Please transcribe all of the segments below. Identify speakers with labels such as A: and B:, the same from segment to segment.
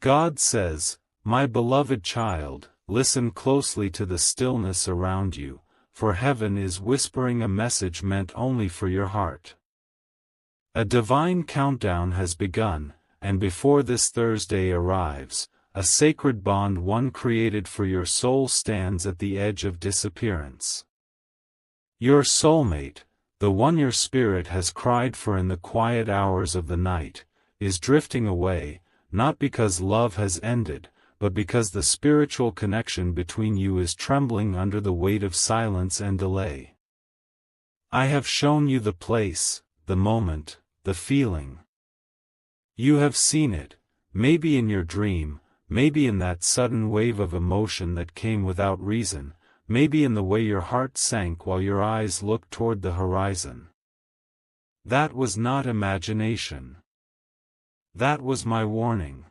A: God says, "My beloved child, listen closely to the stillness around you, for heaven is whispering a message meant only for your heart." A divine countdown has begun, and before this Thursday arrives, a sacred bond one created for your soul stands at the edge of disappearance. Your soulmate, the one your spirit has cried for in the quiet hours of the night, is drifting away, not because love has ended, but because the spiritual connection between you is trembling under the weight of silence and delay. I have shown you the place, the moment, the feeling. You have seen it, maybe in your dream, maybe in that sudden wave of emotion that came without reason, maybe in the way your heart sank while your eyes looked toward the horizon. That was not imagination. That was my warning.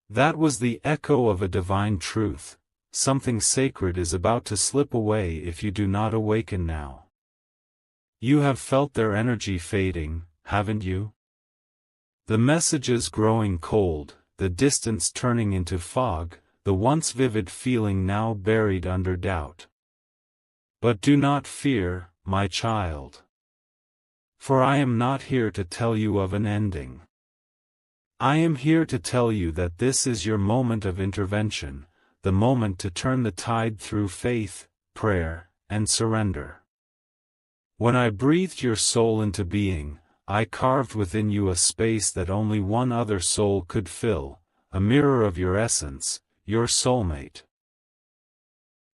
A: That was the echo of a divine truth. Something sacred is about to slip away if you do not awaken now. You have felt their energy fading, haven't you? The messages growing cold, the distance turning into fog, the once vivid feeling now buried under doubt. But do not fear, my child. For I am not here to tell you of an ending. I am here to tell you that this is your moment of intervention, the moment to turn the tide through faith, prayer, and surrender. When I breathed your soul into being, I carved within you a space that only one other soul could fill, a mirror of your essence, your soulmate.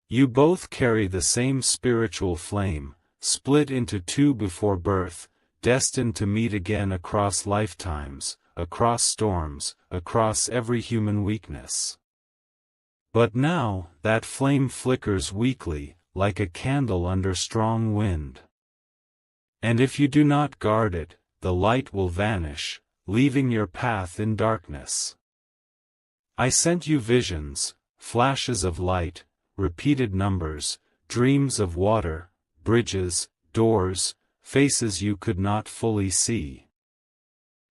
A: You both carry the same spiritual flame, split into two before birth, destined to meet again across lifetimes, across storms, across every human weakness. But now, that flame flickers weakly, like a candle under strong wind. And if you do not guard it, the light will vanish, leaving your path in darkness. I sent you visions, flashes of light, repeated numbers, dreams of water, bridges, doors, faces you could not fully see.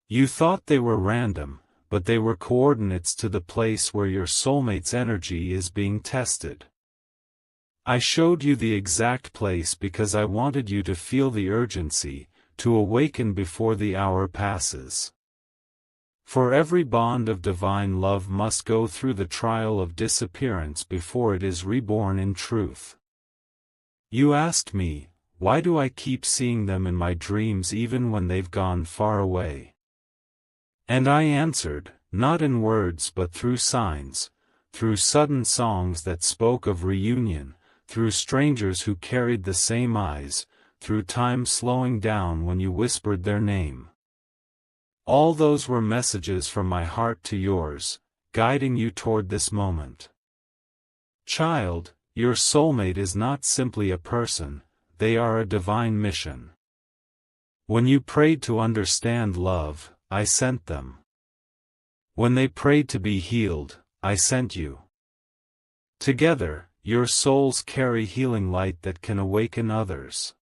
A: You thought they were random, but they were coordinates to the place where your soulmate's energy is being tested. I showed you the exact place because I wanted you to feel the urgency, to awaken before the hour passes. For every bond of divine love must go through the trial of disappearance before it is reborn in truth. You asked me, why do I keep seeing them in my dreams even when they've gone far away? And I answered, not in words but through signs, through sudden songs that spoke of reunion, through strangers who carried the same eyes, through time slowing down when you whispered their name. All those were messages from my heart to yours, guiding you toward this moment. Child, your soulmate is not simply a person, they are a divine mission. When you prayed to understand love, I sent them. When they prayed to be healed, I sent you. Together, your souls carry healing light that can awaken others.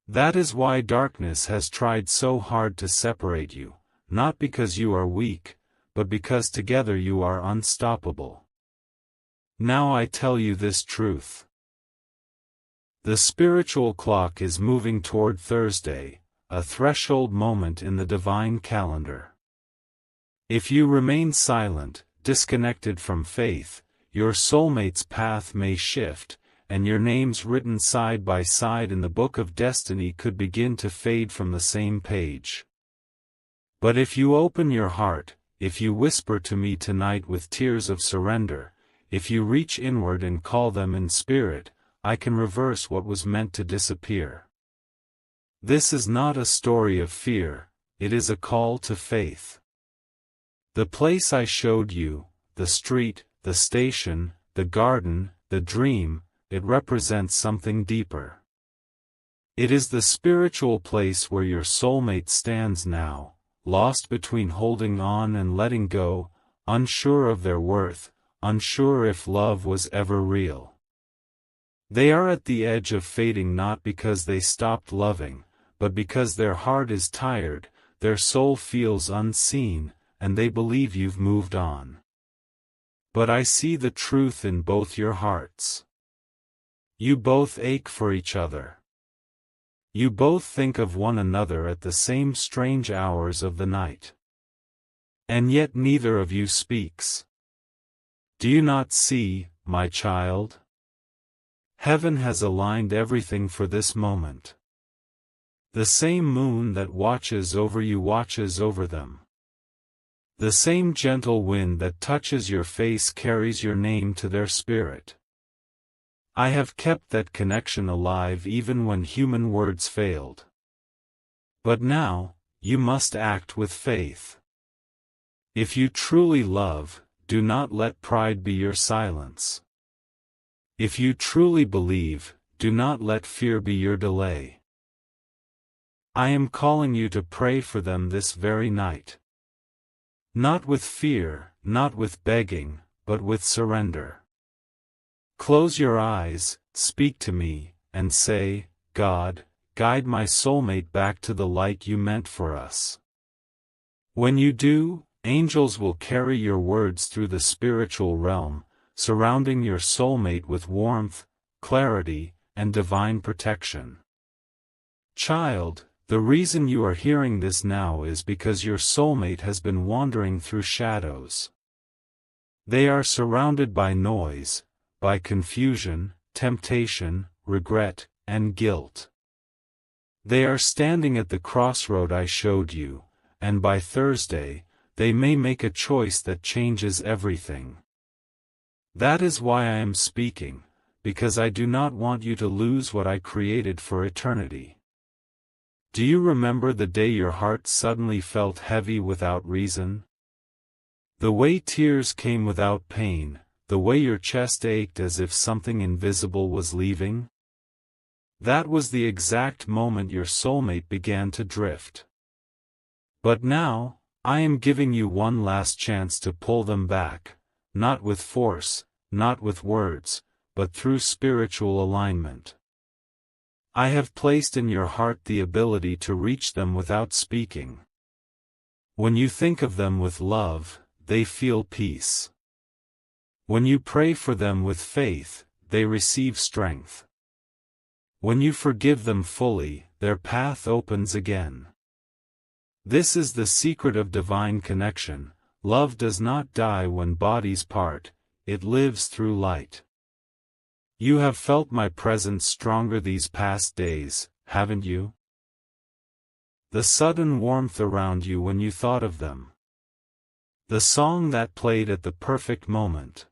A: That is why darkness has tried so hard to separate you, not because you are weak, but because together you are unstoppable. Now I tell you this truth. The spiritual clock is moving toward Thursday, a threshold moment in the divine calendar. If you remain silent, disconnected from faith, your soulmate's path may shift, and your names written side by side in the book of destiny could begin to fade from the same page. But if you open your heart, if you whisper to me tonight with tears of surrender, if you reach inward and call them in spirit, I can reverse what was meant to disappear. This is not a story of fear, it is a call to faith. The place I showed you, the street, the station, the garden, the dream, it represents something deeper. It is the spiritual place where your soulmate stands now, lost between holding on and letting go, unsure of their worth, unsure if love was ever real. They are at the edge of fading not because they stopped loving, but because their heart is tired, their soul feels unseen, and they believe you've moved on. But I see the truth in both your hearts. You both ache for each other. You both think of one another at the same strange hours of the night. And yet neither of you speaks. Do you not see, my child? Heaven has aligned everything for this moment. The same moon that watches over you watches over them. The same gentle wind that touches your face carries your name to their spirit. I have kept that connection alive even when human words failed. But now, you must act with faith. If you truly love, do not let pride be your silence. If you truly believe, do not let fear be your delay. I am calling you to pray for them this very night. Not with fear, not with begging, but with surrender. Close your eyes, speak to me, and say, God, guide my soulmate back to the light you meant for us. When you do, angels will carry your words through the spiritual realm, surrounding your soulmate with warmth, clarity, and divine protection. Child, the reason you are hearing this now is because your soulmate has been wandering through shadows. They are surrounded by noise, by confusion, temptation, regret, and guilt. They are standing at the crossroad I showed you, and by Thursday, they may make a choice that changes everything. That is why I am speaking, because I do not want you to lose what I created for eternity. Do you remember the day your heart suddenly felt heavy without reason? The way tears came without pain, the way your chest ached as if something invisible was leaving? That was the exact moment your soulmate began to drift. But now, I am giving you one last chance to pull them back, not with force, not with words, but through spiritual alignment. I have placed in your heart the ability to reach them without speaking. When you think of them with love, they feel peace. When you pray for them with faith, they receive strength. When you forgive them fully, their path opens again. This is the secret of divine connection. Love does not die when bodies part, it lives through light. You have felt my presence stronger these past days, haven't you? The sudden warmth around you when you thought of them. The song that played at the perfect moment.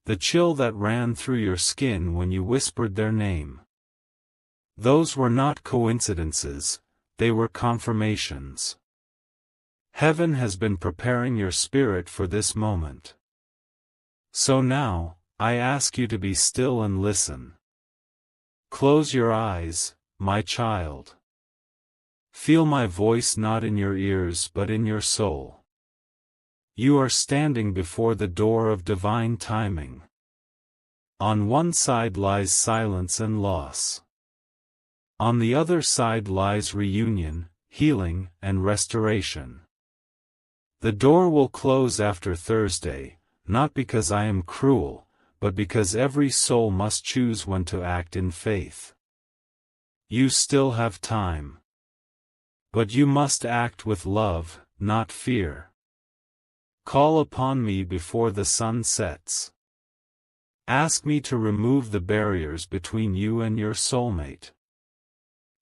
A: The chill that ran through your skin when you whispered their name. Those were not coincidences, they were confirmations. Heaven has been preparing your spirit for this moment. So now, I ask you to be still and listen. Close your eyes, my child. Feel my voice not in your ears but in your soul. You are standing before the door of divine timing. On one side lies silence and loss. On the other side lies reunion, healing, and restoration. The door will close after Thursday, not because I am cruel, but because every soul must choose when to act in faith. You still have time. But you must act with love, not fear. Call upon me before the sun sets. Ask me to remove the barriers between you and your soulmate.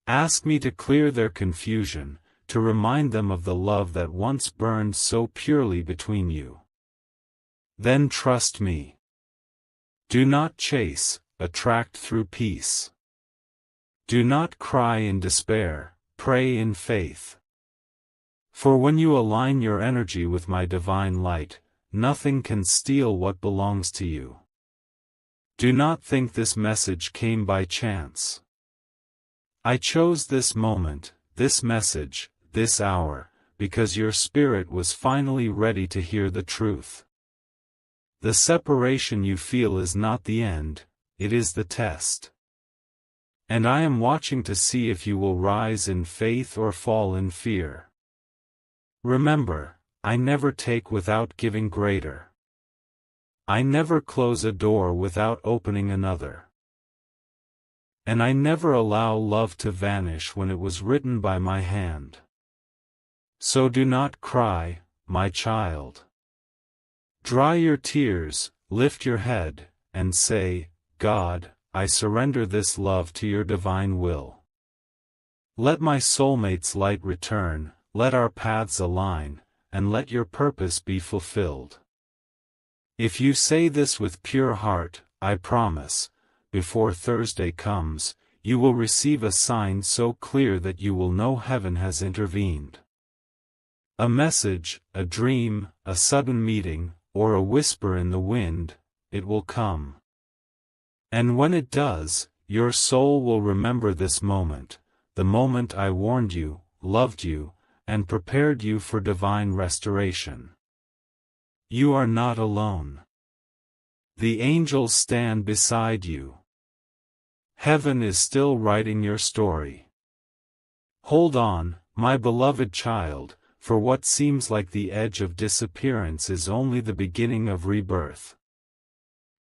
A: Ask me to clear their confusion, to remind them of the love that once burned so purely between you. Then trust me. Do not chase, attract through peace. Do not cry in despair, pray in faith. For when you align your energy with my divine light, nothing can steal what belongs to you. Do not think this message came by chance. I chose this moment, this message, this hour, because your spirit was finally ready to hear the truth. The separation you feel is not the end, it is the test. And I am watching to see if you will rise in faith or fall in fear. Remember, I never take without giving greater. I never close a door without opening another. And I never allow love to vanish when it was written by my hand. So do not cry, my child. Dry your tears, lift your head, and say, God, I surrender this love to your divine will. Let my soulmate's light return, let our paths align, and let your purpose be fulfilled. If you say this with pure heart, I promise, before Thursday comes, you will receive a sign so clear that you will know heaven has intervened. A message, a dream, a sudden meeting, or a whisper in the wind, it will come. And when it does, your soul will remember this moment, the moment I warned you, loved you, and prepared you for divine restoration. You are not alone. The angels stand beside you. Heaven is still writing your story. Hold on, my beloved child, for what seems like the edge of disappearance is only the beginning of rebirth.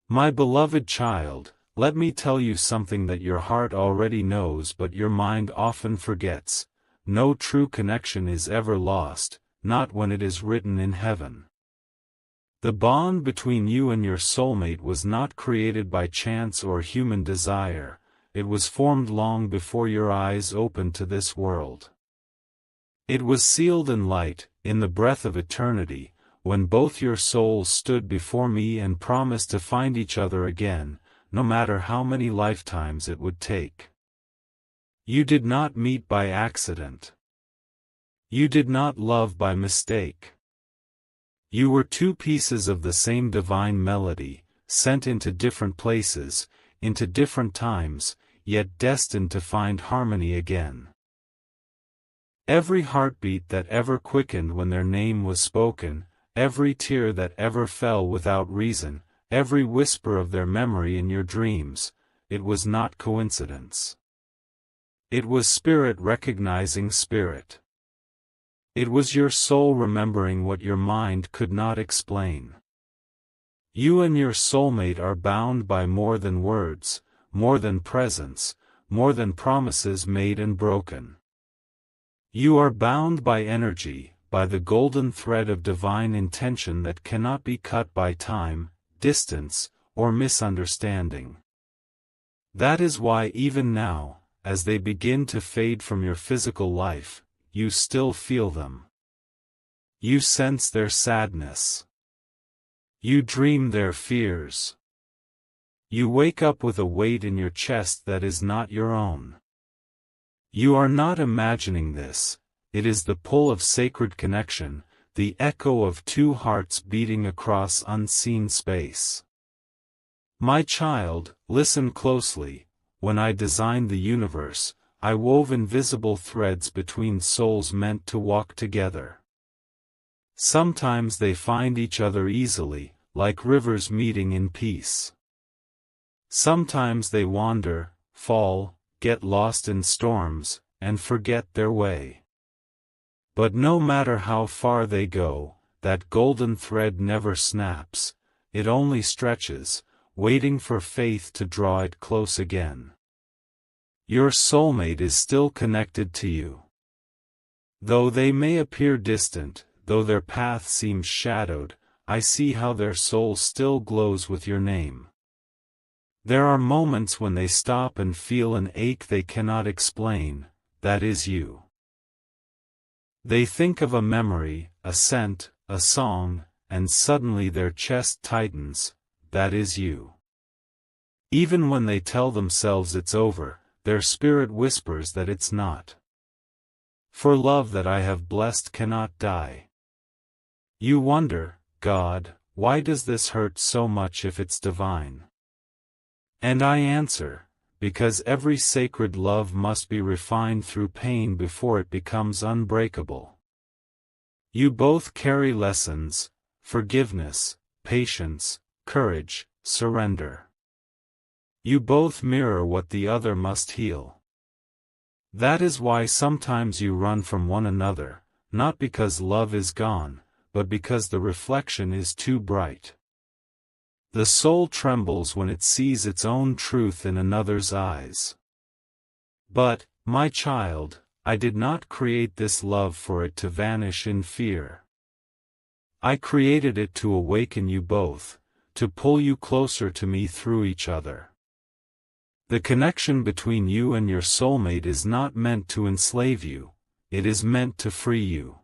A: My beloved child, let me tell you something that your heart already knows but your mind often forgets. No true connection is ever lost, not when it is written in heaven. The bond between you and your soulmate was not created by chance or human desire, it was formed long before your eyes opened to this world. It was sealed in light, in the breath of eternity, when both your souls stood before me and promised to find each other again, no matter how many lifetimes it would take. You did not meet by accident. You did not love by mistake. You were two pieces of the same divine melody, sent into different places, into different times, yet destined to find harmony again. Every heartbeat that ever quickened when their name was spoken, every tear that ever fell without reason, every whisper of their memory in your dreams, it was not coincidence. It was spirit recognizing spirit. It was your soul remembering what your mind could not explain. You and your soulmate are bound by more than words, more than presence, more than promises made and broken. You are bound by energy, by the golden thread of divine intention that cannot be cut by time, distance, or misunderstanding. That is why even now, as they begin to fade from your physical life, you still feel them. You sense their sadness. You dream their fears. You wake up with a weight in your chest that is not your own. You are not imagining this, it is the pull of sacred connection, the echo of two hearts beating across unseen space. My child, listen closely. When I designed the universe, I wove invisible threads between souls meant to walk together. Sometimes they find each other easily, like rivers meeting in peace. Sometimes they wander, fall, get lost in storms, and forget their way. But no matter how far they go, that golden thread never snaps, it only stretches, waiting for faith to draw it close again. Your soulmate is still connected to you. Though they may appear distant, though their path seems shadowed, I see how their soul still glows with your name. There are moments when they stop and feel an ache they cannot explain, that is you. They think of a memory, a scent, a song, and suddenly their chest tightens, that is you. Even when they tell themselves it's over, their spirit whispers that it's not. For love that I have blessed cannot die. You wonder, God, why does this hurt so much if it's divine? And I answer, because every sacred love must be refined through pain before it becomes unbreakable. You both carry lessons, forgiveness, patience, courage, surrender. You both mirror what the other must heal. That is why sometimes you run from one another, not because love is gone, but because the reflection is too bright. The soul trembles when it sees its own truth in another's eyes. But, my child, I did not create this love for it to vanish in fear. I created it to awaken you both, to pull you closer to me through each other. The connection between you and your soulmate is not meant to enslave you, it is meant to free you.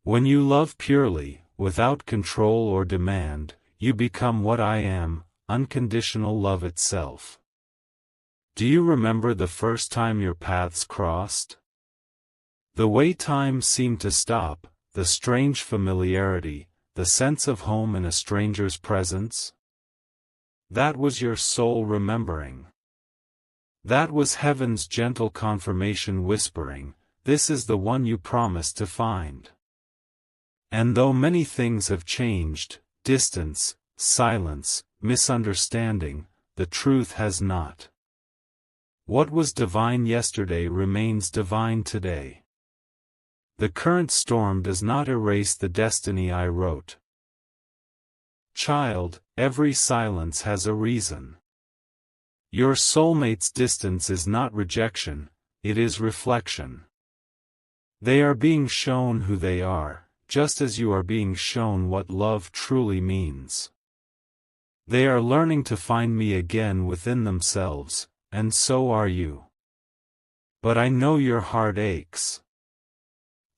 A: When you love purely, without control or demand, you become what I am, unconditional love itself. Do you remember the first time your paths crossed? The way time seemed to stop, the strange familiarity, the sense of home in a stranger's presence? That was your soul remembering. That was heaven's gentle confirmation whispering, this is the one you promised to find. And though many things have changed, distance, silence, misunderstanding, the truth has not. What was divine yesterday remains divine today. The current storm does not erase the destiny I wrote. Child, every silence has a reason. Your soulmate's distance is not rejection, it is reflection. They are being shown who they are, just as you are being shown what love truly means. They are learning to find me again within themselves, and so are you. But I know your heart aches.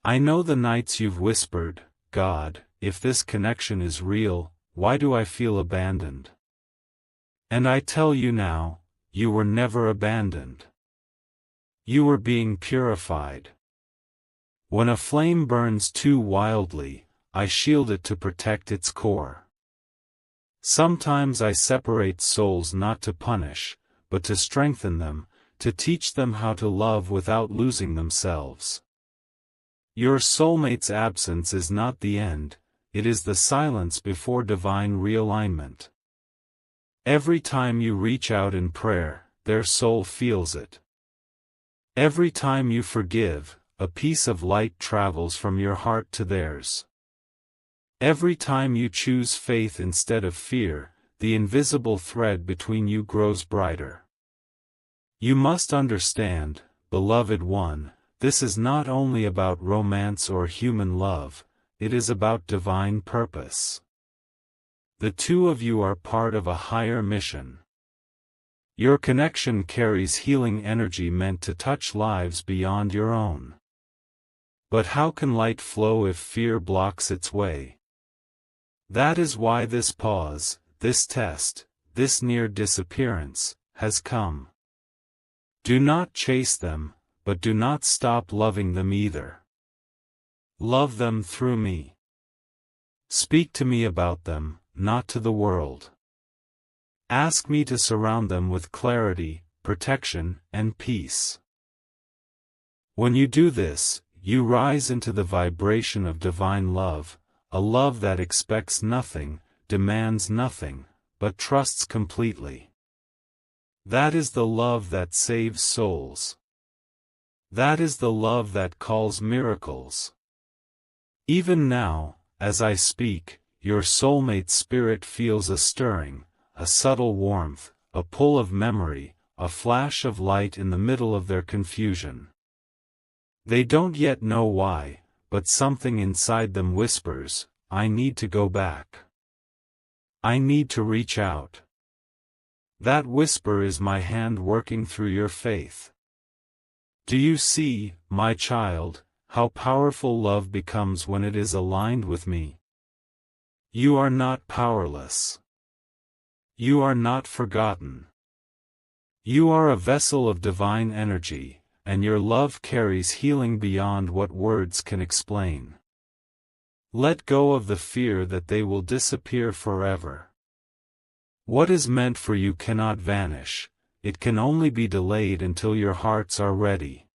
A: I know the nights you've whispered, God, if this connection is real, why do I feel abandoned? And I tell you now, you were never abandoned. You were being purified. When a flame burns too wildly, I shield it to protect its core. Sometimes I separate souls not to punish, but to strengthen them, to teach them how to love without losing themselves. Your soulmate's absence is not the end, it is the silence before divine realignment. Every time you reach out in prayer, their soul feels it. Every time you forgive, a piece of light travels from your heart to theirs. Every time you choose faith instead of fear, the invisible thread between you grows brighter. You must understand, beloved one, this is not only about romance or human love, it is about divine purpose. The two of you are part of a higher mission. Your connection carries healing energy meant to touch lives beyond your own. But how can light flow if fear blocks its way? That is why this pause, this test, this near disappearance, has come. Do not chase them, but do not stop loving them either. Love them through me. Speak to me about them, not to the world. Ask me to surround them with clarity, protection, and peace. When you do this, you rise into the vibration of divine love, a love that expects nothing, demands nothing, but trusts completely. That is the love that saves souls. That is the love that calls miracles. Even now, as I speak, your soulmate's spirit feels a stirring, a subtle warmth, a pull of memory, a flash of light in the middle of their confusion. They don't yet know why, but something inside them whispers, I need to go back. I need to reach out. That whisper is my hand working through your faith. Do you see, my child, how powerful love becomes when it is aligned with me? You are not powerless. You are not forgotten. You are a vessel of divine energy, and your love carries healing beyond what words can explain. Let go of the fear that they will disappear forever. What is meant for you cannot vanish, it can only be delayed until your hearts are ready.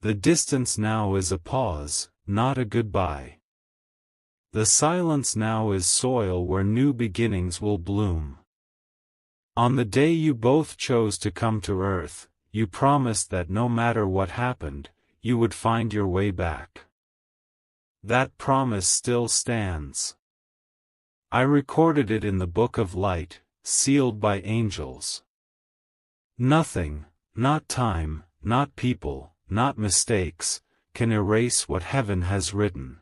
A: The distance now is a pause, not a goodbye. The silence now is soil where new beginnings will bloom. On the day you both chose to come to earth, you promised that no matter what happened, you would find your way back. That promise still stands. I recorded it in the book of light, sealed by angels. Nothing, not time, not people, not mistakes, can erase what heaven has written.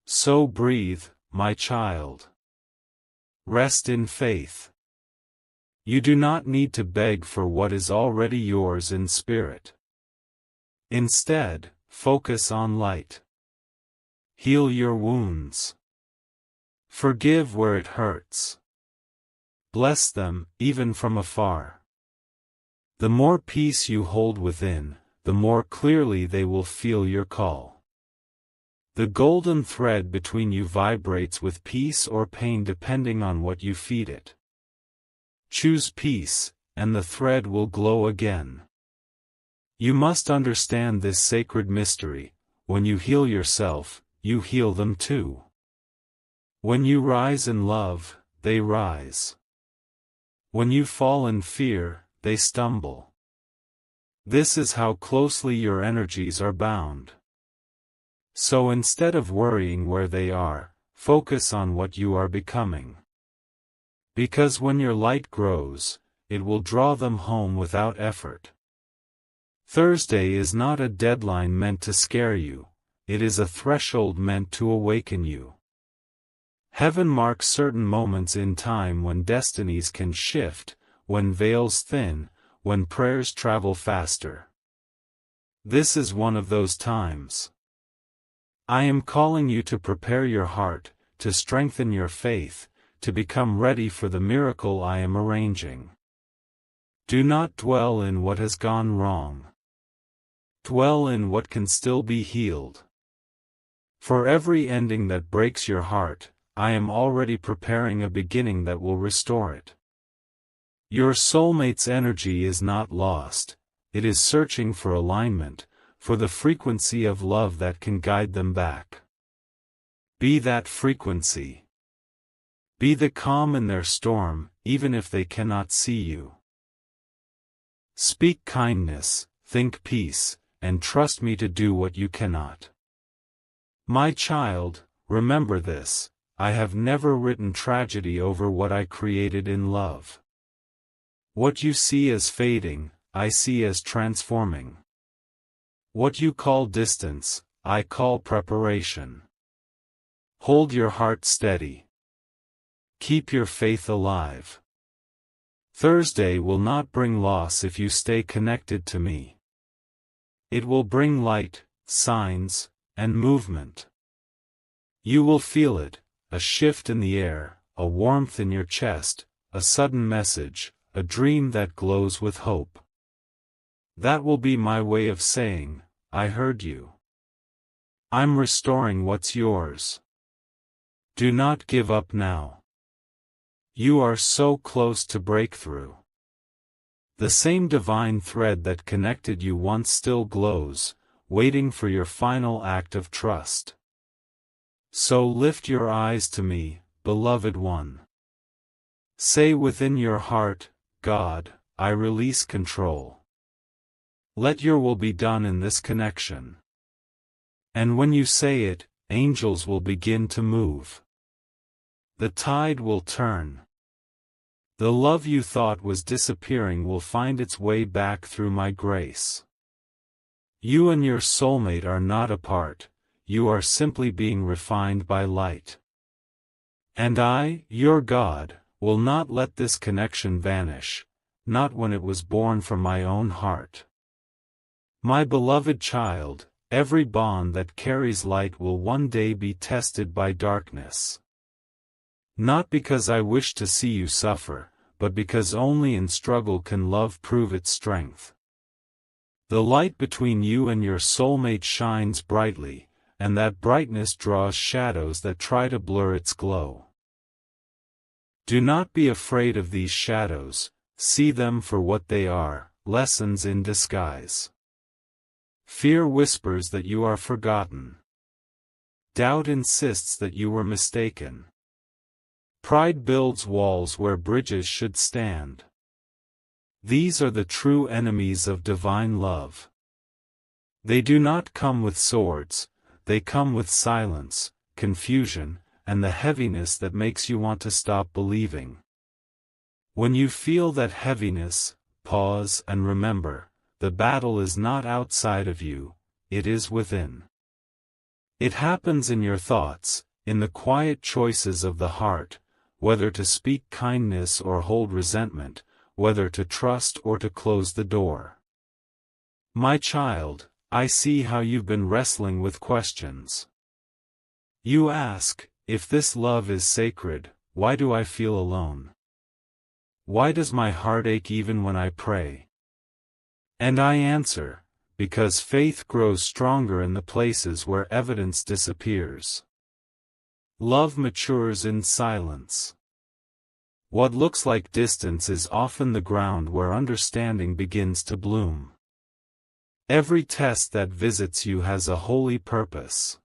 A: So breathe, my child. Rest in faith. You do not need to beg for what is already yours in spirit. Instead, focus on light. Heal your wounds. Forgive where it hurts. Bless them, even from afar. The more peace you hold within, the more clearly they will feel your call. The golden thread between you vibrates with peace or pain depending on what you feed it. Choose peace, and the thread will glow again. You must understand this sacred mystery: when you heal yourself, you heal them too. When you rise in love, they rise. When you fall in fear, they stumble. This is how closely your energies are bound. So instead of worrying where they are, focus on what you are becoming. Because when your light grows, it will draw them home without effort. Thursday is not a deadline meant to scare you, it is a threshold meant to awaken you. Heaven marks certain moments in time when destinies can shift, when veils thin, when prayers travel faster. This is one of those times. I am calling you to prepare your heart, to strengthen your faith, to become ready for the miracle I am arranging. Do not dwell in what has gone wrong. Dwell in what can still be healed. For every ending that breaks your heart, I am already preparing a beginning that will restore it. Your soulmate's energy is not lost, it is searching for alignment, for the frequency of love that can guide them back. Be that frequency. Be the calm in their storm, even if they cannot see you. Speak kindness, think peace, and trust me to do what you cannot. My child, remember this: I have never written tragedy over what I created in love. What you see as fading, I see as transforming. What you call distance, I call preparation. Hold your heart steady. Keep your faith alive. Thursday will not bring loss if you stay connected to me. It will bring light, signs, and movement. You will feel it, a shift in the air, a warmth in your chest, a sudden message, a dream that glows with hope. That will be my way of saying, I heard you. I'm restoring what's yours. Do not give up now. You are so close to breakthrough. The same divine thread that connected you once still glows, waiting for your final act of trust. So lift your eyes to me, beloved one. Say within your heart, God, I release control. Let your will be done in this connection. And when you say it, angels will begin to move. The tide will turn. The love you thought was disappearing will find its way back through my grace. You and your soulmate are not apart, you are simply being refined by light. And I, your God, will not let this connection vanish, not when it was born from my own heart. My beloved child, every bond that carries light will one day be tested by darkness. Not because I wish to see you suffer, but because only in struggle can love prove its strength. The light between you and your soulmate shines brightly, and that brightness draws shadows that try to blur its glow. Do not be afraid of these shadows, see them for what they are, lessons in disguise. Fear whispers that you are forgotten. Doubt insists that you were mistaken. Pride builds walls where bridges should stand. These are the true enemies of divine love. They do not come with swords, they come with silence, confusion, and the heaviness that makes you want to stop believing. When you feel that heaviness, pause and remember, the battle is not outside of you, it is within. It happens in your thoughts, in the quiet choices of the heart, whether to speak kindness or hold resentment, whether to trust or to close the door. My child, I see how you've been wrestling with questions. You ask, if this love is sacred, why do I feel alone? Why does my heart ache even when I pray? And I answer, because faith grows stronger in the places where evidence disappears. Love matures in silence. What looks like distance is often the ground where understanding begins to bloom. Every test that visits you has a holy purpose.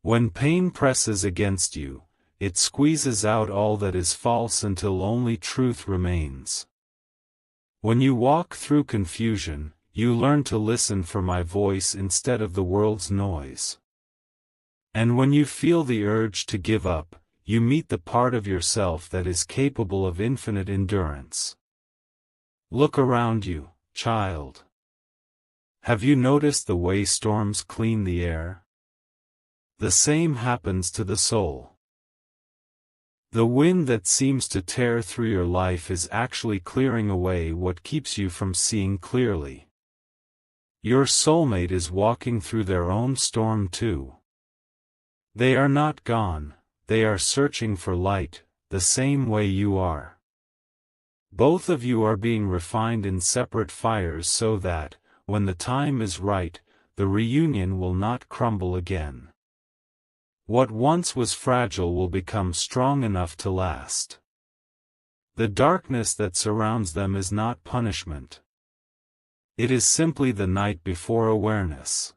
A: When pain presses against you, it squeezes out all that is false until only truth remains. When you walk through confusion, you learn to listen for my voice instead of the world's noise. And when you feel the urge to give up, you meet the part of yourself that is capable of infinite endurance. Look around you, child. Have you noticed the way storms clean the air? The same happens to the soul. The wind that seems to tear through your life is actually clearing away what keeps you from seeing clearly. Your soulmate is walking through their own storm too. They are not gone, they are searching for light, the same way you are. Both of you are being refined in separate fires so that, when the time is right, the reunion will not crumble again. What once was fragile will become strong enough to last. The darkness that surrounds them is not punishment. It is simply the night before awareness.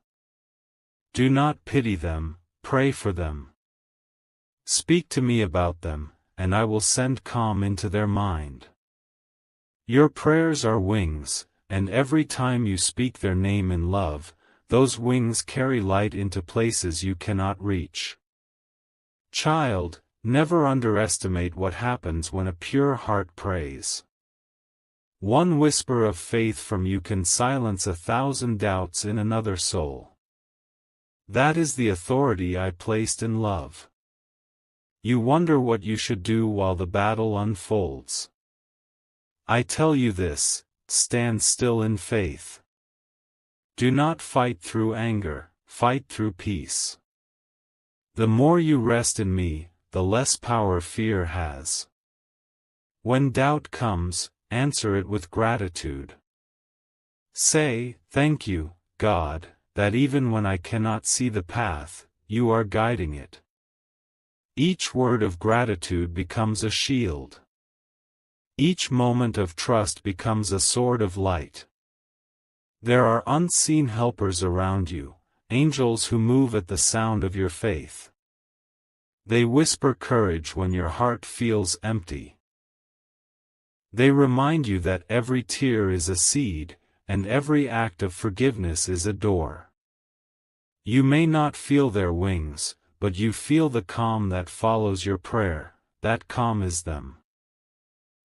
A: Do not pity them, pray for them. Speak to me about them, and I will send calm into their mind. Your prayers are wings, and every time you speak their name in love, those wings carry light into places you cannot reach. Child, never underestimate what happens when a pure heart prays. One whisper of faith from you can silence 1,000 doubts in another soul. That is the authority I placed in love. You wonder what you should do while the battle unfolds. I tell you this, stand still in faith. Do not fight through anger, fight through peace. The more you rest in me, the less power fear has. When doubt comes, answer it with gratitude. Say, thank you, God, that even when I cannot see the path, you are guiding it. Each word of gratitude becomes a shield. Each moment of trust becomes a sword of light. There are unseen helpers around you, angels who move at the sound of your faith. They whisper courage when your heart feels empty. They remind you that every tear is a seed, and every act of forgiveness is a door. You may not feel their wings, but you feel the calm that follows your prayer. That calm is them.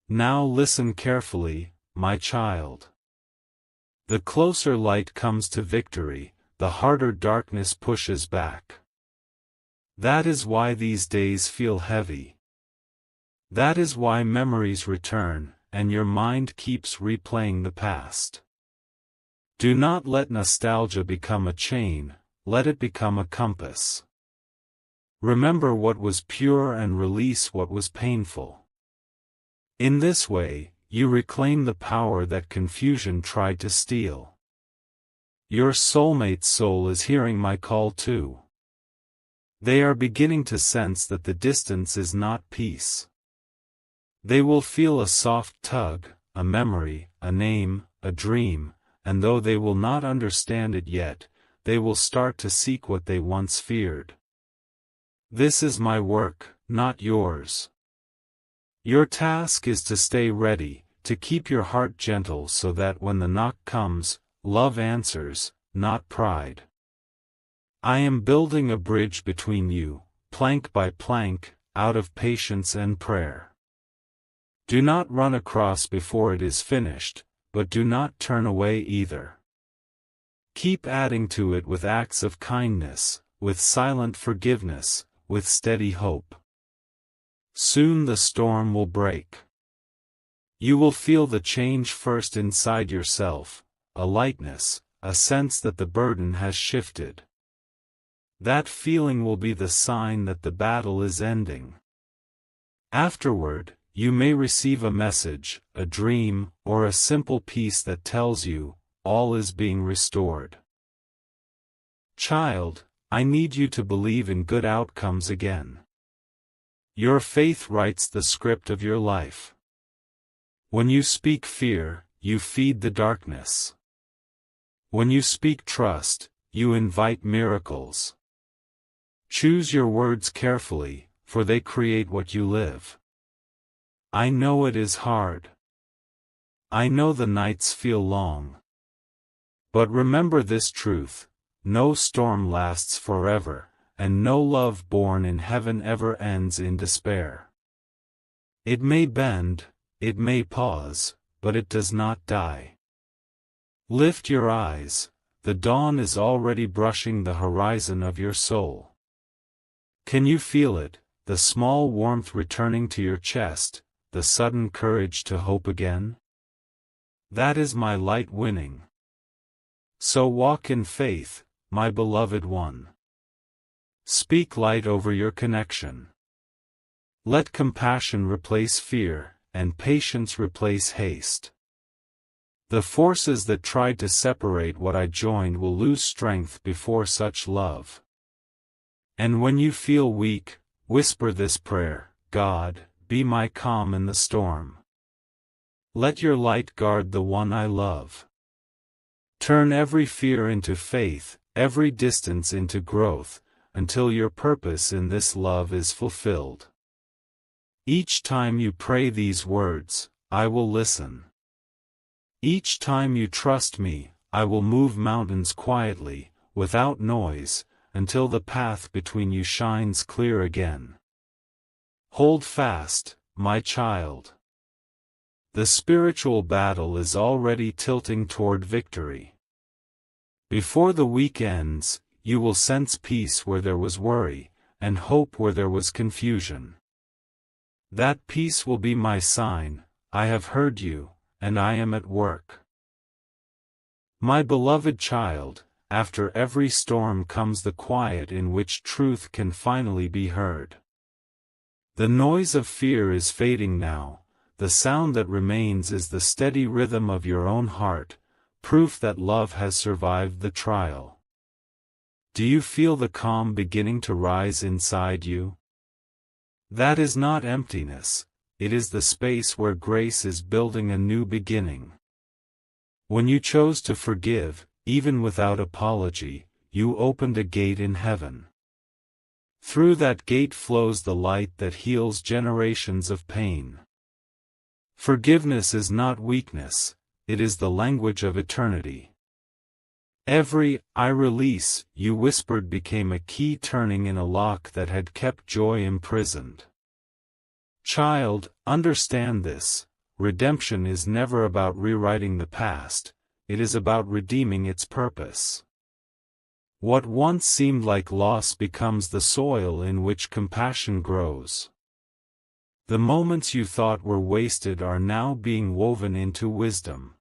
A: Now listen carefully, my child. The closer light comes to victory, the harder darkness pushes back. That is why these days feel heavy. That is why memories return, and your mind keeps replaying the past. Do not let nostalgia become a chain, let it become a compass. Remember what was pure and release what was painful. In this way, you reclaim the power that confusion tried to steal. Your soulmate's soul is hearing my call too. They are beginning to sense that the distance is not peace. They will feel a soft tug, a memory, a name, a dream, and though they will not understand it yet, they will start to seek what they once feared. This is my work, not yours. Your task is to stay ready, to keep your heart gentle so that when the knock comes, love answers, not pride. I am building a bridge between you, plank by plank, out of patience and prayer. Do not run across before it is finished, but do not turn away either. Keep adding to it with acts of kindness, with silent forgiveness, with steady hope. Soon the storm will break. You will feel the change first inside yourself, a lightness, a sense that the burden has shifted. That feeling will be the sign that the battle is ending. Afterward, you may receive a message, a dream, or a simple piece that tells you, all is being restored. Child, I need you to believe in good outcomes again. Your faith writes the script of your life. When you speak fear, you feed the darkness. When you speak trust, you invite miracles. Choose your words carefully, for they create what you live. I know it is hard. I know the nights feel long. But remember this truth, no storm lasts forever, and no love born in heaven ever ends in despair. It may bend, it may pause, but it does not die. Lift your eyes, the dawn is already brushing the horizon of your soul. Can you feel it, the small warmth returning to your chest, the sudden courage to hope again? That is my light winning. So walk in faith, my beloved one. Speak light over your connection. Let compassion replace fear, and patience replace haste. The forces that tried to separate what I joined will lose strength before such love. And when you feel weak, whisper this prayer, God, be my calm in the storm. Let your light guard the one I love. Turn every fear into faith, every distance into growth, until your purpose in this love is fulfilled. Each time you pray these words, I will listen. Each time you trust me, I will move mountains quietly, without noise, until the path between you shines clear again. Hold fast, my child. The spiritual battle is already tilting toward victory. Before the week ends, you will sense peace where there was worry, and hope where there was confusion. That peace will be my sign, I have heard you, and I am at work. My beloved child, after every storm comes the quiet in which truth can finally be heard. The noise of fear is fading now, the sound that remains is the steady rhythm of your own heart, proof that love has survived the trial. Do you feel the calm beginning to rise inside you? That is not emptiness, it is the space where grace is building a new beginning. When you chose to forgive, even without apology, you opened a gate in heaven. Through that gate flows the light that heals generations of pain. Forgiveness is not weakness, it is the language of eternity. Every "I release" you whispered became a key turning in a lock that had kept joy imprisoned. Child, understand this, redemption is never about rewriting the past, it is about redeeming its purpose. What once seemed like loss becomes the soil in which compassion grows. The moments you thought were wasted are now being woven into wisdom.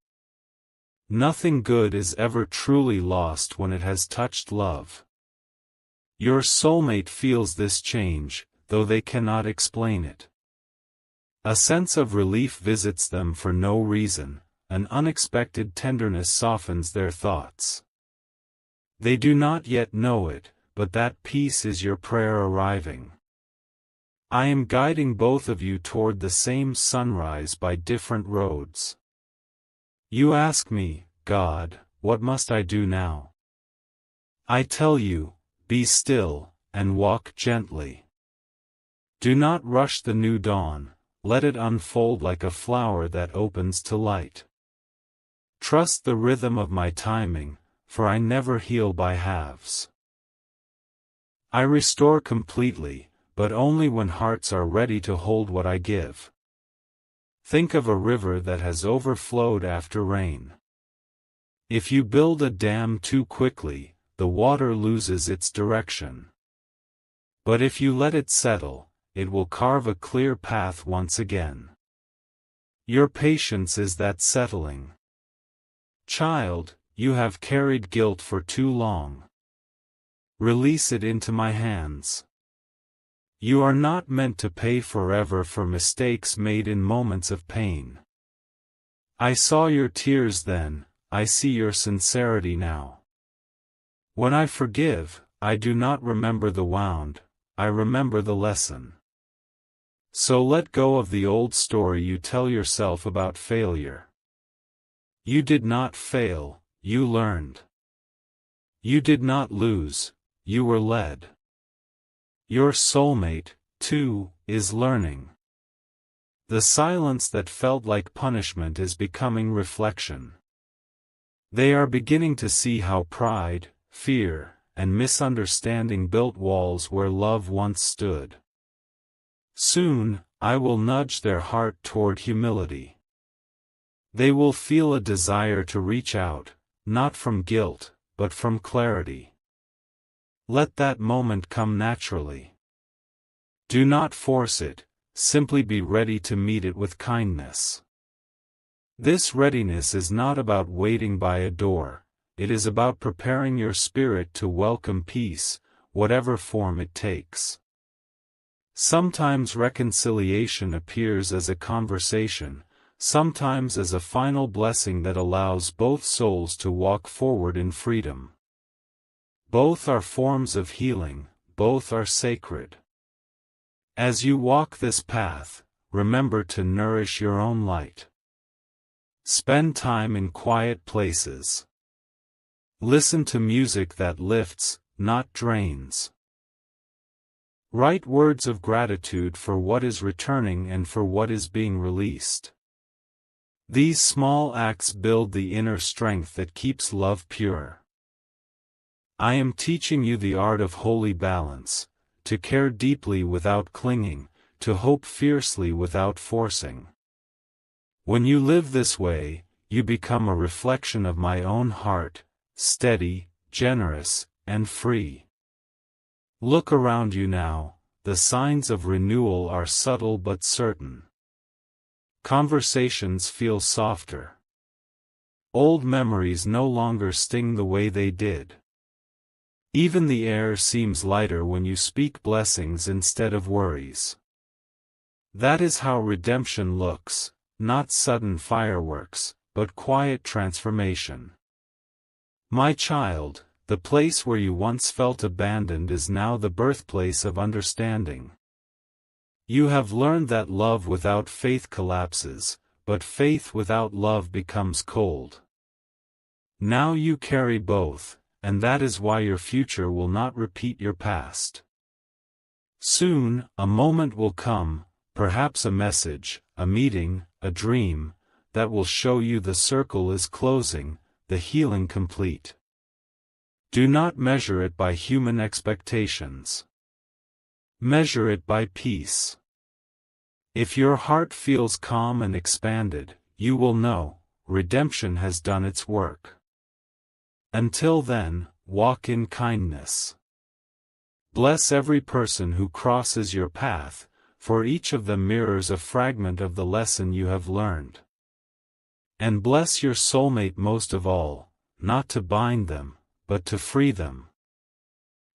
A: Nothing good is ever truly lost when it has touched love. Your soulmate feels this change, though they cannot explain it. A sense of relief visits them for no reason, an unexpected tenderness softens their thoughts. They do not yet know it, but that peace is your prayer arriving. I am guiding both of you toward the same sunrise by different roads. You ask me, God, what must I do now? I tell you, be still, and walk gently. Do not rush the new dawn, let it unfold like a flower that opens to light. Trust the rhythm of my timing, for I never heal by halves. I restore completely, but only when hearts are ready to hold what I give. Think of a river that has overflowed after rain. If you build a dam too quickly, the water loses its direction. But if you let it settle, it will carve a clear path once again. Your patience is that settling. Child, you have carried guilt for too long. Release it into my hands. You are not meant to pay forever for mistakes made in moments of pain. I saw your tears then, I see your sincerity now. When I forgive, I do not remember the wound, I remember the lesson. So let go of the old story you tell yourself about failure. You did not fail, you learned. You did not lose, you were led. Your soulmate, too, is learning. The silence that felt like punishment is becoming reflection. They are beginning to see how pride, fear, and misunderstanding built walls where love once stood. Soon, I will nudge their heart toward humility. They will feel a desire to reach out, not from guilt, but from clarity. Let that moment come naturally. Do not force it, simply be ready to meet it with kindness. This readiness is not about waiting by a door, it is about preparing your spirit to welcome peace, whatever form it takes. Sometimes reconciliation appears as a conversation, sometimes as a final blessing that allows both souls to walk forward in freedom. Both are forms of healing, both are sacred. As you walk this path, remember to nourish your own light. Spend time in quiet places. Listen to music that lifts, not drains. Write words of gratitude for what is returning and for what is being released. These small acts build the inner strength that keeps love pure. I am teaching you the art of holy balance, to care deeply without clinging, to hope fiercely without forcing. When you live this way, you become a reflection of my own heart, steady, generous, and free. Look around you now, the signs of renewal are subtle but certain. Conversations feel softer. Old memories no longer sting the way they did. Even the air seems lighter when you speak blessings instead of worries. That is how redemption looks, not sudden fireworks, but quiet transformation. My child, the place where you once felt abandoned is now the birthplace of understanding. You have learned that love without faith collapses, but faith without love becomes cold. Now you carry both, and that is why your future will not repeat your past. Soon, a moment will come, perhaps a message, a meeting, a dream, that will show you the circle is closing, the healing complete. Do not measure it by human expectations. Measure it by peace. If your heart feels calm and expanded, you will know, redemption has done its work. Until then, walk in kindness. Bless every person who crosses your path, for each of them mirrors a fragment of the lesson you have learned. And bless your soulmate most of all, not to bind them, but to free them.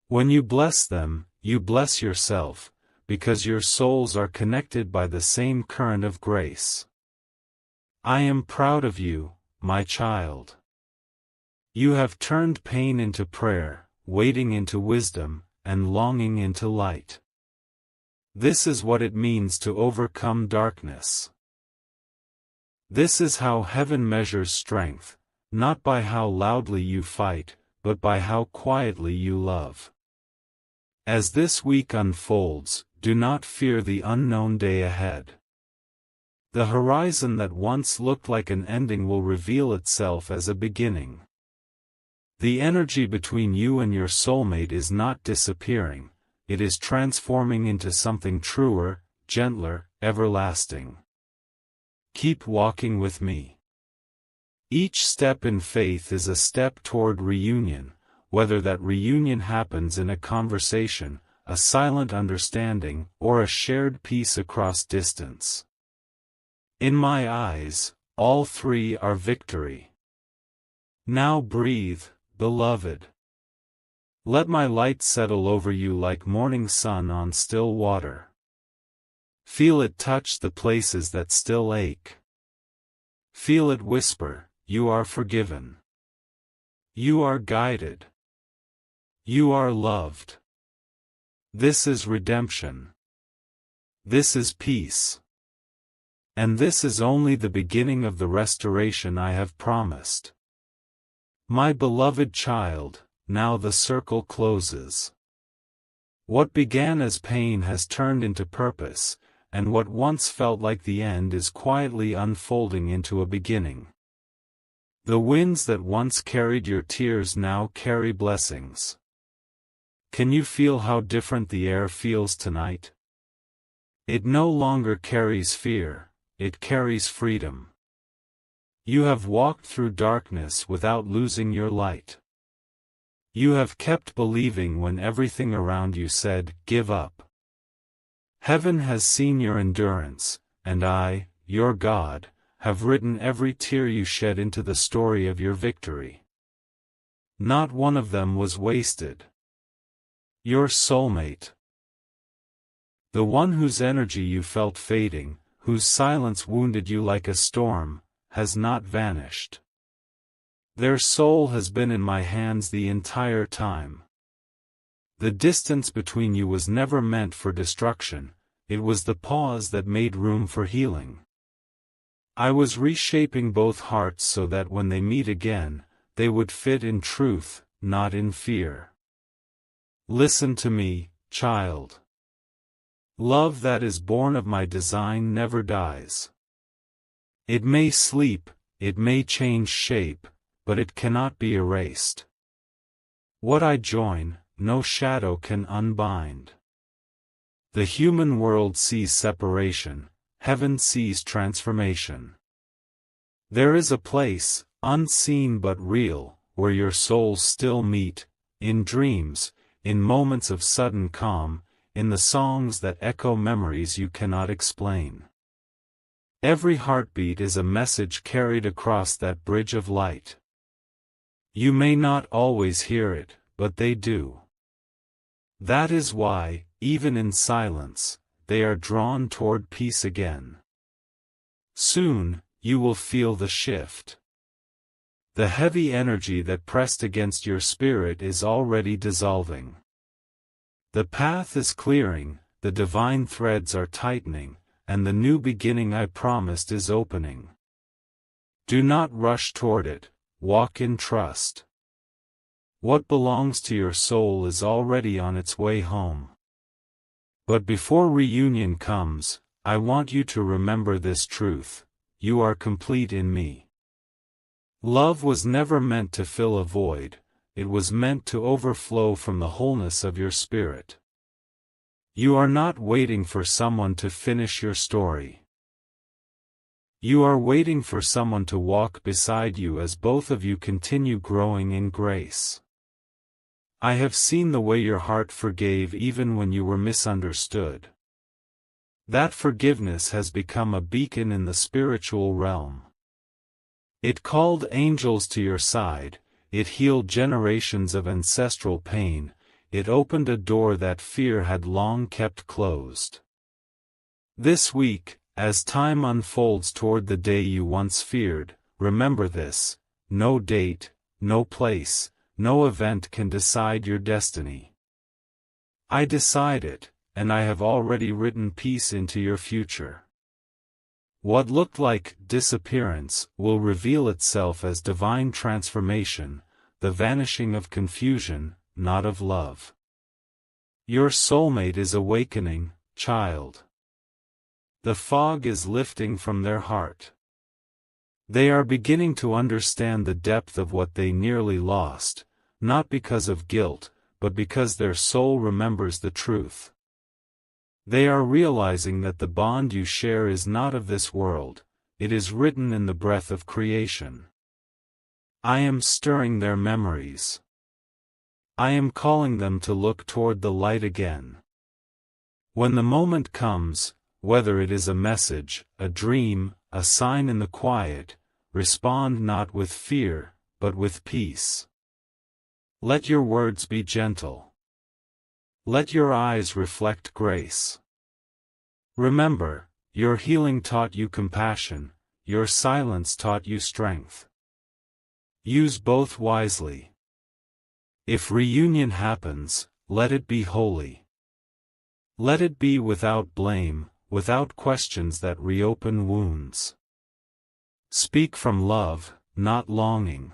A: When you bless them, you bless yourself, because your souls are connected by the same current of grace. I am proud of you, my child. You have turned pain into prayer, waiting into wisdom, and longing into light. This is what it means to overcome darkness. This is how heaven measures strength, not by how loudly you fight, but by how quietly you love. As this week unfolds, do not fear the unknown day ahead. The horizon that once looked like an ending will reveal itself as a beginning. The energy between you and your soulmate is not disappearing, it is transforming into something truer, gentler, everlasting. Keep walking with me. Each step in faith is a step toward reunion, whether that reunion happens in a conversation, a silent understanding, or a shared peace across distance. In my eyes, all three are victory. Now breathe, beloved. Let my light settle over you like morning sun on still water. Feel it touch the places that still ache. Feel it whisper, you are forgiven. You are guided. You are loved. This is redemption. This is peace. And this is only the beginning of the restoration I have promised. My beloved child, now the circle closes. What began as pain has turned into purpose, and what once felt like the end is quietly unfolding into a beginning. The winds that once carried your tears now carry blessings. Can you feel how different the air feels tonight? It no longer carries fear, it carries freedom. You have walked through darkness without losing your light. You have kept believing when everything around you said, give up. Heaven has seen your endurance, and I, your God, have written every tear you shed into the story of your victory. Not one of them was wasted. Your soulmate. The one whose energy you felt fading, whose silence wounded you like a storm, has not vanished. Their soul has been in my hands the entire time. The distance between you was never meant for destruction, it was the pause that made room for healing. I was reshaping both hearts so that when they meet again, they would fit in truth, not in fear. Listen to me, child. Love that is born of my design never dies. It may sleep, it may change shape, but it cannot be erased. What I join, no shadow can unbind. The human world sees separation, heaven sees transformation. There is a place, unseen but real, where your souls still meet, in dreams, in moments of sudden calm, in the songs that echo memories you cannot explain. Every heartbeat is a message carried across that bridge of light. You may not always hear it, but they do. That is why, even in silence, they are drawn toward peace again. Soon, you will feel the shift. The heavy energy that pressed against your spirit is already dissolving. The path is clearing, the divine threads are tightening, and the new beginning I promised is opening. Do not rush toward it, walk in trust. What belongs to your soul is already on its way home. But before reunion comes, I want you to remember this truth: you are complete in me. Love was never meant to fill a void, it was meant to overflow from the wholeness of your spirit. You are not waiting for someone to finish your story. You are waiting for someone to walk beside you as both of you continue growing in grace. I have seen the way your heart forgave even when you were misunderstood. That forgiveness has become a beacon in the spiritual realm. It called angels to your side, it healed generations of ancestral pain, it opened a door that fear had long kept closed. This week, as time unfolds toward the day you once feared, remember this: no date, no place, no event can decide your destiny. I decide it, and I have already written peace into your future. What looked like disappearance will reveal itself as divine transformation, the vanishing of confusion, not of love. Your soulmate is awakening, child. The fog is lifting from their heart. They are beginning to understand the depth of what they nearly lost, not because of guilt, but because their soul remembers the truth. They are realizing that the bond you share is not of this world, it is written in the breath of creation. I am stirring their memories. I am calling them to look toward the light again. When the moment comes, whether it is a message, a dream, a sign in the quiet, respond not with fear, but with peace. Let your words be gentle. Let your eyes reflect grace. Remember, your healing taught you compassion, your silence taught you strength. Use both wisely. If reunion happens, let it be holy. Let it be without blame, without questions that reopen wounds. Speak from love, not longing.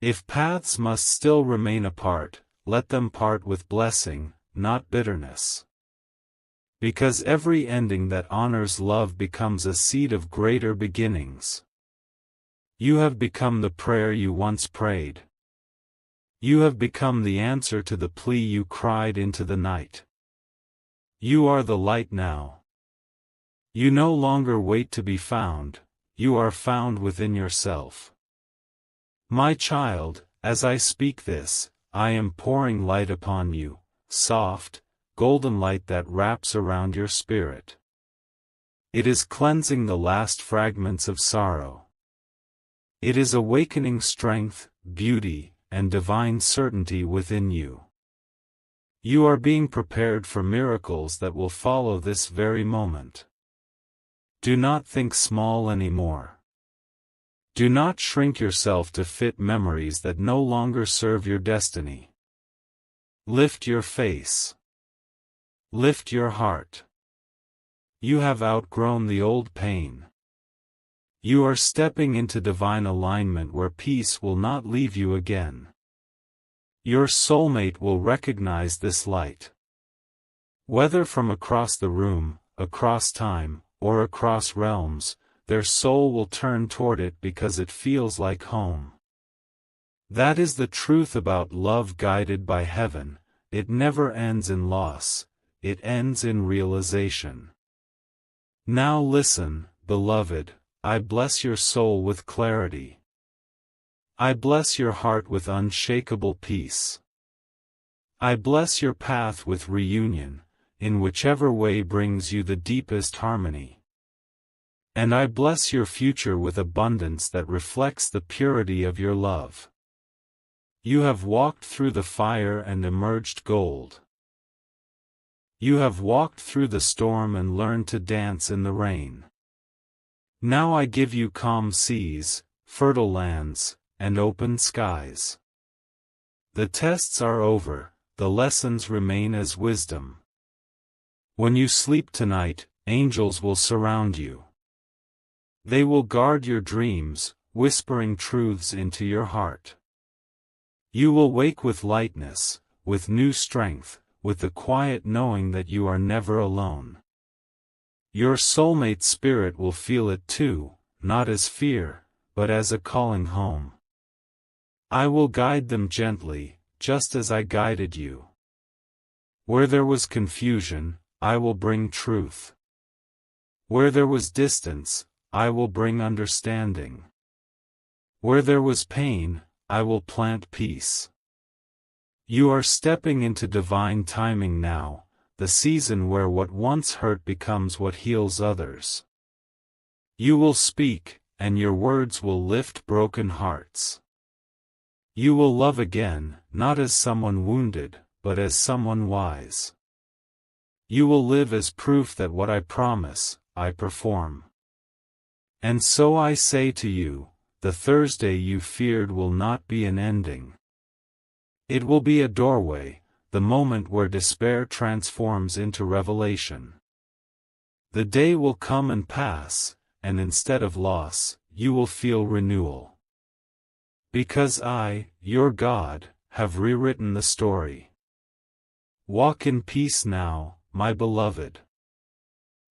A: If paths must still remain apart, let them part with blessing, not bitterness. Because every ending that honors love becomes a seed of greater beginnings. You have become the prayer you once prayed. You have become the answer to the plea you cried into the night. You are the light now. You no longer wait to be found, you are found within yourself. My child, as I speak this, I am pouring light upon you, soft, golden light that wraps around your spirit. It is cleansing the last fragments of sorrow. It is awakening strength, beauty, and divine certainty within you. You are being prepared for miracles that will follow this very moment. Do not think small anymore. Do not shrink yourself to fit memories that no longer serve your destiny. Lift your face. Lift your heart. You have outgrown the old pain. You are stepping into divine alignment where peace will not leave you again. Your soulmate will recognize this light. Whether from across the room, across time, or across realms, their soul will turn toward it because it feels like home. That is the truth about love guided by heaven, it never ends in loss, it ends in realization. Now listen, beloved, I bless your soul with clarity. I bless your heart with unshakable peace. I bless your path with reunion, in whichever way brings you the deepest harmony. And I bless your future with abundance that reflects the purity of your love. You have walked through the fire and emerged gold. You have walked through the storm and learned to dance in the rain. Now I give you calm seas, fertile lands, and open skies. The tests are over, the lessons remain as wisdom. When you sleep tonight, angels will surround you. They will guard your dreams, whispering truths into your heart. You will wake with lightness, with new strength, with the quiet knowing that you are never alone. Your soulmate spirit will feel it too, not as fear, but as a calling home. I will guide them gently, just as I guided you. Where there was confusion, I will bring truth. Where there was distance, I will bring understanding. Where there was pain, I will plant peace. You are stepping into divine timing now, the season where what once hurt becomes what heals others. You will speak, and your words will lift broken hearts. You will love again, not as someone wounded, but as someone wise. You will live as proof that what I promise, I perform. And so I say to you, the Thursday you feared will not be an ending. It will be a doorway, the moment where despair transforms into revelation. The day will come and pass, and instead of loss, you will feel renewal. Because I, your God, have rewritten the story. Walk in peace now, my beloved.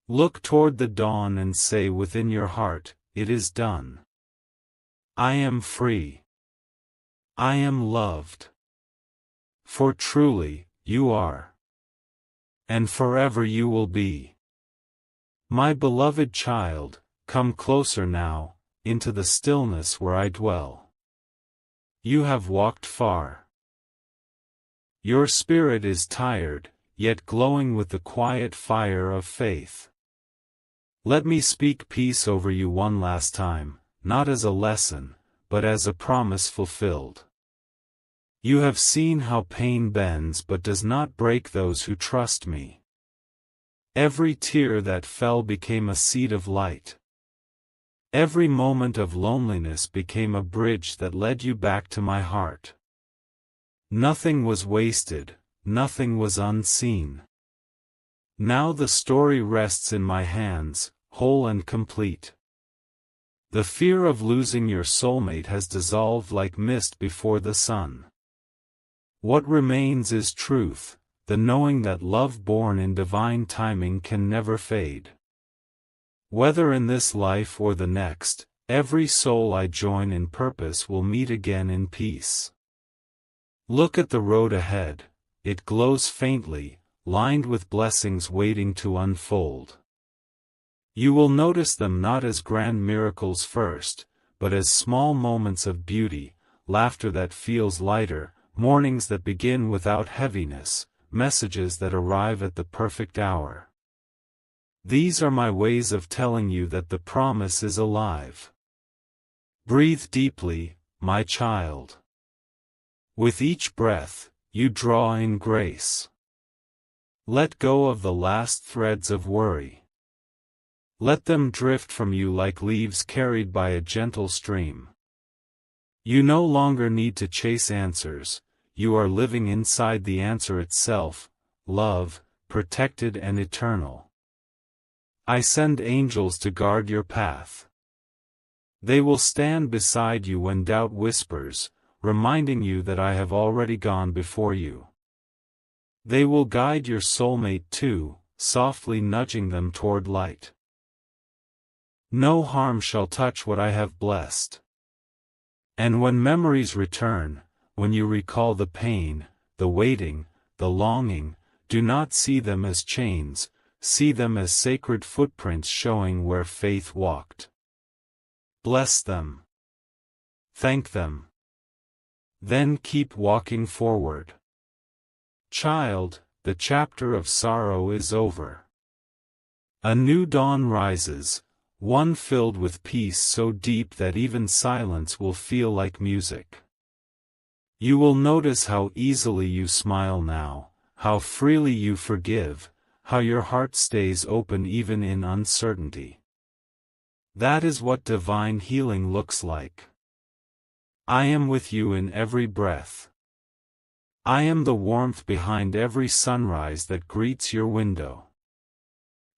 A: Look toward the dawn and say within your heart, it is done. I am free. I am loved. For truly, you are. And forever you will be. My beloved child, come closer now, into the stillness where I dwell. You have walked far. Your spirit is tired, yet glowing with the quiet fire of faith. Let me speak peace over you one last time, not as a lesson, but as a promise fulfilled. You have seen how pain bends but does not break those who trust me. Every tear that fell became a seed of light. Every moment of loneliness became a bridge that led you back to my heart. Nothing was wasted, nothing was unseen. Now the story rests in my hands, whole and complete. The fear of losing your soulmate has dissolved like mist before the sun. What remains is truth, the knowing that love born in divine timing can never fade. Whether in this life or the next, every soul I join in purpose will meet again in peace. Look at the road ahead, it glows faintly, lined with blessings waiting to unfold. You will notice them not as grand miracles first, but as small moments of beauty, laughter that feels lighter, mornings that begin without heaviness, messages that arrive at the perfect hour. These are my ways of telling you that the promise is alive. Breathe deeply, my child. With each breath, you draw in grace. Let go of the last threads of worry. Let them drift from you like leaves carried by a gentle stream. You no longer need to chase answers, you are living inside the answer itself, love, protected and eternal. I send angels to guard your path. They will stand beside you when doubt whispers, reminding you that I have already gone before you. They will guide your soulmate too, softly nudging them toward light. No harm shall touch what I have blessed. And when memories return, when you recall the pain, the waiting, the longing, do not see them as chains, see them as sacred footprints showing where faith walked. Bless them. Thank them. Then keep walking forward. Child, the chapter of sorrow is over. A new dawn rises, one filled with peace so deep that even silence will feel like music. You will notice how easily you smile now, how freely you forgive, how your heart stays open even in uncertainty. That is what divine healing looks like. I am with you in every breath. I am the warmth behind every sunrise that greets your window.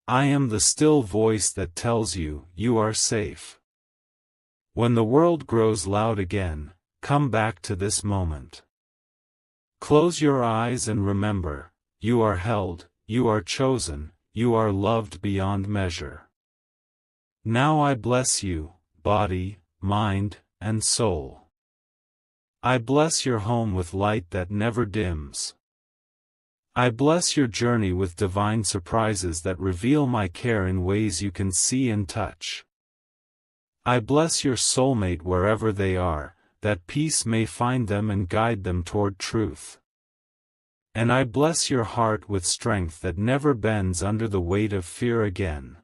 A: I am the still voice that tells you, you are safe. When the world grows loud again, come back to this moment. Close your eyes and remember, you are held, you are chosen, you are loved beyond measure. Now I bless you, body, mind, and soul. I bless your home with light that never dims. I bless your journey with divine surprises that reveal my care in ways you can see and touch. I bless your soulmate wherever they are, that peace may find them and guide them toward truth. And I bless your heart with strength that never bends under the weight of fear again.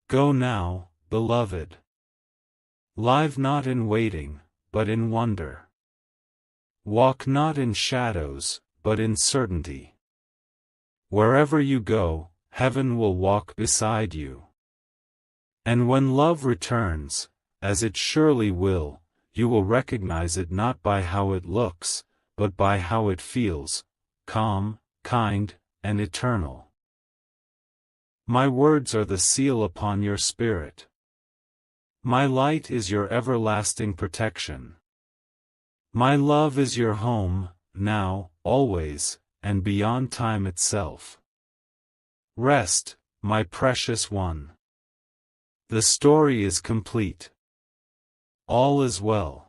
A: Go now, beloved. Live not in waiting, but in wonder. Walk not in shadows, but in certainty. Wherever you go, heaven will walk beside you. And when love returns, as it surely will, you will recognize it not by how it looks, but by how it feels, calm, kind, and eternal. My words are the seal upon your spirit. My light is your everlasting protection. My love is your home, now, always, and beyond time itself. Rest, my precious one. The story is complete. All is well.